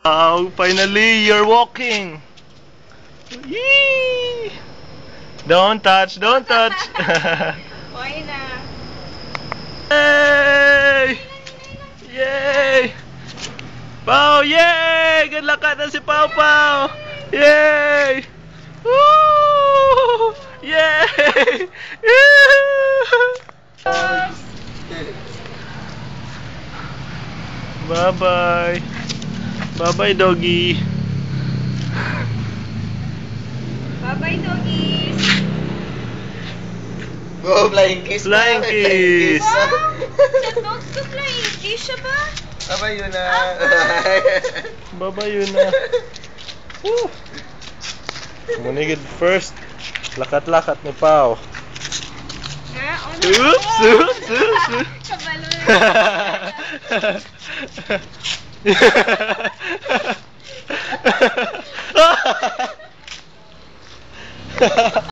Oh, finally, you're walking. Yee! Don't touch, don't touch. Why na? Yay! Yay! Pao, yay! Good luck na si Pao Pao. Yay! Woo! Yay! Bye-bye. Bye-bye, doggy. Bye-bye, doggies. Oh, flying kiss. Flying kiss. Wow! Sa dogs ko flying kiss siya ba? Abay yun na. Bye-bye yun na. Woo! Manigid first. Lakat-lakat ni Pao. Oops! Oops! Oops! Kabalo.